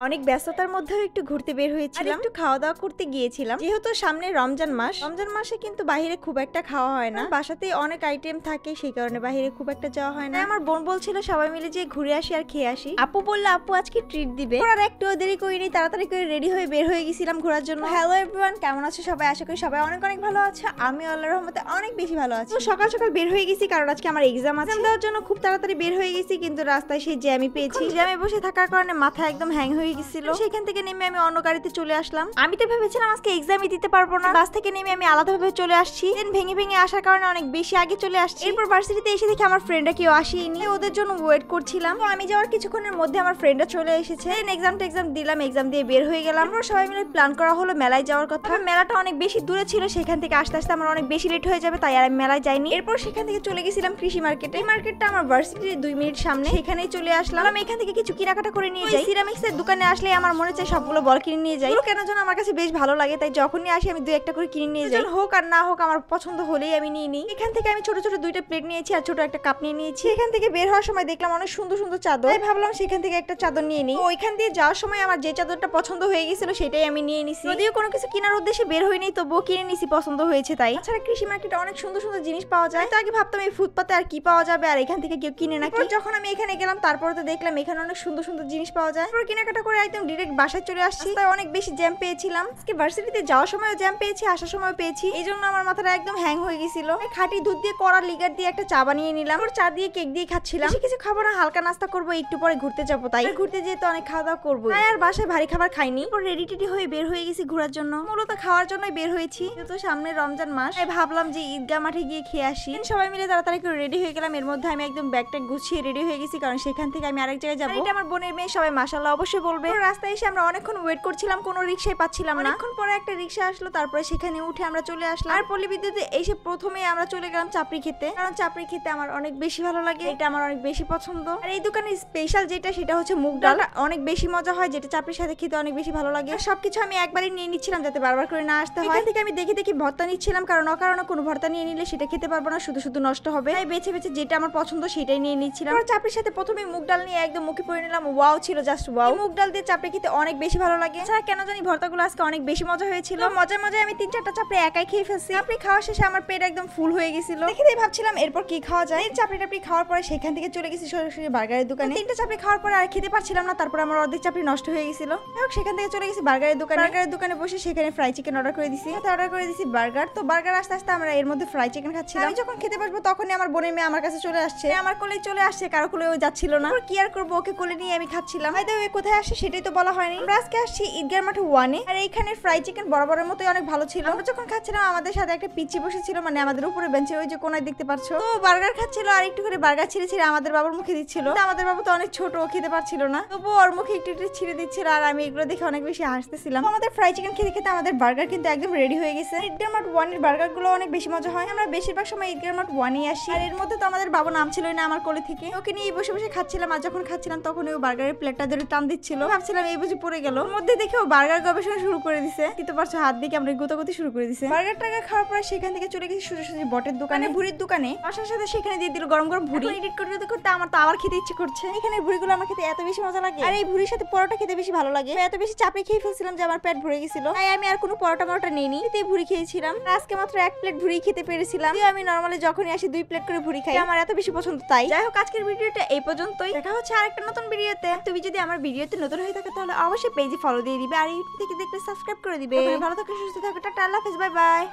অনেক ব্যস্ততার মধ্যেও একটু ঘুরতে বের হয়েছিলাম, একটু খাওয়া দাওয়া করতে গিয়েছিলাম। যেহেতু সামনে রমজান মাসে কিন্তু বাইরে খুব একটা খাওয়া হয় না, বাসাতেই অনেক আইটেম থাকে, সেই কারণে বাইরে খুব একটা যাওয়া হয় না। আমার বোন বলছিল সবাই মিলে যে ঘুরে আসি আর খেয়ে আসি। আপু বললো আপু আজকে ট্রিট দিবে। আর একটু দেরি করিনি, তাড়াতাড়ি করে রেডি হয়ে বের হয়ে গেছিলাম ঘোরার জন্য। হ্যালো এভরিওয়ান, কেমন আছো সবাই? আশা করি সবাই অনেক অনেক ভালো আছে। আমি আল্লাহর রহমতে অনেক বেশি ভালো আছি। সকাল সকাল বের হয়ে গেছি কারণ আজকে আমার এক্সাম আছে, দেওয়ার জন্য খুব তাড়াতাড়ি বের হয়ে গেছি। কিন্তু রাস্তায় সেই জ্যামই পেয়েছি, জ্যামে বসে থাকার কারণে মাথা একদম হ্যাং হয়ে গেছিল। সেখান থেকে নেমে আমি অন্য গাড়িতে চলে আসলাম। আমি তো ভেবেছিলাম আজকে এক্সামই দিতে পারবো না, বাস থেকে নেমে আমি আলাদাভাবে চলে আসছি। দেন ভেঙে ভেঙে আসার কারণে অনেক বেশি আগে চলে আসছি। এরপর ভার্সিটিতে এসে দেখি আমার ফ্রেন্ডরা কেউ আসেনি, ওদের জন্য ওয়েট করছিলাম। তো আমি যাওয়ার কিছুক্ষণের মধ্যে আমার ফ্রেন্ডরা চলে এসেছে। এক্সাম দিলাম, এক্সাম দিয়ে বের হয়ে গেলাম। আমরা সবাই মিলে প্ল্যান করা হলো মেলায় যাওয়ার কথা। মেলাটা অনেক বেশি দূরে ছিল, সেখান থেকে আসতে আসতে আমার অনেক বেশি লেট হয়ে যাবে, তাই আর আমি মেলায় যাইনি। এরপর সেখান থেকে চলে গেছিলাম কৃষি মার্কেটে। এই মার্কেটটা আমার ভার্সিটির 2 মিনিট সামনে, সেখানেই চলে আসলাম। এখান থেকে কিছু কেনাকাটা করে নিয়ে যাই। সিরামিক্সের দোকানে আসলে আমার মনে চাই সবগুলো বল কিনে নিয়ে যাই, কেন যেন আমার কাছে বেশ ভালো লাগে, তাই যখনই আসি আমি 2-1টা করে কিনে নিয়ে যাই। হোক আর না হোক আমার পছন্দ হলেই আমি নিয়ে নিই। এখান থেকে আমি ছোট ছোট 2টা প্লেট নিয়েছি আর ছোট একটা কাপ নিয়ে নিয়েছি। এখান থেকে বের হওয়ার সময় দেখলাম অনেক সুন্দর সুন্দর চাদর, তাই ভাবলাম সেখান থেকে একটা চাদর নিয়ে নিই। ওইখান দিয়ে যাওয়ার সময় আমার যে চাদরটা পছন্দ হয়ে গেছিল সেটাই আমি নিয়ে নিছি। যদিও কোনো কিছু কেনার উদ্দেশ্যে বের হইনি, তবুও কিনে নিছি, পছন্দ হয়েছে তাই। তাছাড়া কৃষি মার্কেটে অনেক সুন্দর সুন্দর জিনিস পাওয়া যায়, তো আগে ভাবতাম এই ফুটপাতে আর কি পাওয়া যাবে, আর এখান থেকে কেউ কিনে নাকি। যখন আমি এখানে গেলাম তারপরে তো দেখলাম এখানে অনেক সুন্দর সুন্দর জিনিস পাওয়া যায়। তারপর কেনাকাটা করে একদম ডিরেক্ট বাসায় চলে আসছি। তাই অনেক বেশি জ্যাম পেয়েছিলাম। আজকে ভার্সিটিতে যাওয়ার সময়ও জ্যাম পেয়েছি, আসার সময় পেয়েছি, এই জন্য আমার মাথাটা একদম হ্যাং হয়ে গেছিল। খাঁটি দুধ দিয়ে কড়া লিগার দিয়ে একটা চা বানিয়ে নিলাম, ওর চা দিয়ে কেক দিয়ে খাচ্ছিলাম। কিছু খাবো না, হালকা নাস্তা করবো, একটু পরে ঘুরতে যাবো, তাই ঘুরতে যেতে অনেক খাওয়া দাওয়া করবো, তাই আর বাসায় ভারী খাবার খাইনি। রেডি টেডি হয়ে বের হয়ে গেছি ঘোরার জন্য, মূলত খাওয়ার জন্যই বের হয়েছি, যেহেতু সামনে রমজান মাস, তাই ভাবলাম যে ঈদগাহ মাঠে গিয়ে খেয়ে আসি। সবাই মিলে তাড়াতাড়ি করে রেডি হয়ে গেলাম। এর মধ্যে আমি একদম ব্যাগটা গুছিয়ে রেডি হয়ে গেছি, কারণ সেখান থেকে আমি আরেক জায়গায় যাবো। এটা আমার বোনের মেয়ে, সবাই মাশাআল্লাহ অবশ্যই বলবে। রাস্তায় এসে আমরা অনেকক্ষণ ওয়েট করছিলাম, কোনো রিকশাই পাচ্ছিলাম না। অনেকক্ষণ পরে একটা রিকশা আসলো, তারপরে সেখানে উঠে আমরা চলে আসলাম। আর পল্লী বিদ্যুতে এসে প্রথমে আমরা চলে গেলাম চাপড়ি খেতে, কারণ চাপড়ি খেতে আমার অনেক বেশি ভালো লাগে, এটা আমার অনেক বেশি পছন্দ। আর এই দোকানের স্পেশাল যেটা সেটা হচ্ছে মুগ ডাল, অনেক বেশি মজা হয়, যেটা চাপড়ির সাথে খেতে অনেক বেশি ভালো লাগে। সবকিছু আমি একবারই নিয়ে নিচ্ছিলাম যাতে বারবার করে না আসতে হয়। এখান থেকে আমি দেখে দেখি ভর্তা নিচ্ছিলাম, কারণ অকারণে কোনো ভর্তা নিয়ে নিলে সেটা খেতে পারবো না, শুধু শুধু নষ্ট হবে, তাই বেছে বেছে যেটা আমার পছন্দ সেটাই নিয়ে নিচ্ছিলাম। আর চাপড়ির সাথে প্রথমে মুগ ডাল নিয়ে একদম মুখে পড়ে নিলাম, ওয়াও ছিল, জাস্ট ওয়াও। মুগ ডাল দিয়ে চাপড়ি খেতে অনেক বেশি ভালো লাগে। এছাড়া কেন জানি ভর্তাগুলো আজকে অনেক বেশি মজা হয়েছিল, মজায় মজায় আমি 3-4টা চাপড়ি একাই খেয়ে ফেলছি। চাপড়ি খাওয়া শেষে আমার পেট একদম ফুল হয়ে গেছিল, দেখে ভাবছিলাম এরপর কি খাওয়া যায়। চাপড়ি টাপড়ি খাওয়ার পরে সেখান থেকে চলে গেছি সরাসরি বার্গারের দোকানে। 3টা চাপড়ি খাওয়ার পরে আর খেতে পারছিলাম না, তারপর আমার অর্ধেক চাপড়ি নষ্ট হয়ে গেছিল। সেখান থেকে চলে গেছি বার্গারের দোকানে। বার্গারের দোকানে বসে সেখানে ফ্রাই চিকেন অর্ডার করে দিছি, অর্ডার করে দিছি বার্গার। তো বার্গার আসতে আসতে আমরা এর মধ্যে ফ্রাই চিকেন খাচ্ছিলাম। আমি যখন খেতে বসবো তখনই আমার বোনের মেয়ে আমার কাছে চলে আসছে, আমার কোলেই চলে আসছে, কারো কোলেও যাচ্ছিল না। কি আর করবো, ওকে কোলে নিয়ে আমি খাচ্ছিলাম। হয়তো কোথায় আসছে সেটাই তো বলা হয়নি। আমরা আজকে আসছি ঈদগাহ মাঠে 1-এ, আর এইখানে ফ্রাই চিকেন বরাবরের মতোই অনেক ভালো ছিল। আমরা যখন খাচ্ছিলাম আমাদের সাথে একটা পিচ্চি বসেছিল, মানে আমাদের উপরে বেঞ্চে, ওই যে কোনায় দেখতে পাচ্ছ, তো বার্গার খাচ্ছিল আর একটু করে বার্গার ছিঁড়ে ছিঁড়ে আমাদের বাবার মুখে দিচ্ছিল। আমাদের বাবা তো অনেক ছোট, ও খেতে পারছিল না, তবু ওর মুখে একটু একটু ছিঁড়ে দিচ্ছিল, আর আমি এগুলো দেখে অনেক বেশি হাসতেছিলাম। আমাদের ফ্রাই চিকেন খেতে খেতে আমাদের বার্গার কিন্তু একদম রেডি হয়ে গেছে। ঈদগাহ মাঠ 1-এর বার্গার গুলো অনেক বেশি মজা হয়। আমরা বেশিরভাগ সময় ঈদগাহ মাঠ 1-এ আসি, আর এর মধ্যে তো আমাদের বাবা নাম ছিল না আমার কোলে থেকে, ওকে নিয়ে বসে বসে খাচ্ছিলাম। আর যখন খাচ্ছিলাম তখন ও বার্গারের প্লেটটা ধরে টান দিচ্ছিল, ভাবছিলাম এই বুঝি পড়ে গেল। মধ্যে দেখে ও বার্গার গবেষণা শুরু করে দিছে, কিন্তু পারছো হাত দিয়ে আমরা গোতাগতি শুরু করে দিছে। বার্গার টার্গার খাওয়ার পরে সেখান থেকে চলে গেছি সোজাসুজি বটের দোকানে, ভুড়ির দোকানে। আসার সাথে সেখানে দিয়ে দিল গরম গরম ভুড়ি। এডিট করতে করতে আমার তো আবার খেতে ইচ্ছে করছে। এখানে ভুড়িগুলো আমার খেতে এত বেশি মজা লাগে, আর এই ভুড়ির সাথে পরোটা খেতে বেশি ভালো লাগে। এত বেশি চাপড়ি খেয়ে ফেলছিলাম যে আমার পেট ভরে গেছিল, তাই আমি আর কোনো পরোটা মরোটা নিইনি, এতেই ভুড়ি খেয়েছিলাম। আজকে মাত্র 1 প্লেট ভুড়ি খেতে পেরেছিলাম। আমি নরমালি যখনই আসি 2 প্লেট করে ভুড়ি খাই, আমার এত বেশি পছন্দ। তাই যাই হোক, আজকের ভিডিওটা এই পর্যন্তই। দেখা হচ্ছে আরেকটা নতুন ভিডিওতে। তুমি যদি আমার ভিডিওতে নতুন হয়ে থাকে তাহলে অবশ্যই পেজে ফলো দিয়ে দিবে, আর ইউটিউব থেকে দেখলে সাবস্ক্রাইব করে দিবে। ভালো থাকো, সুস্থ থাকো, টাটা, আল্লাহ হাফেজ, বাই বাই।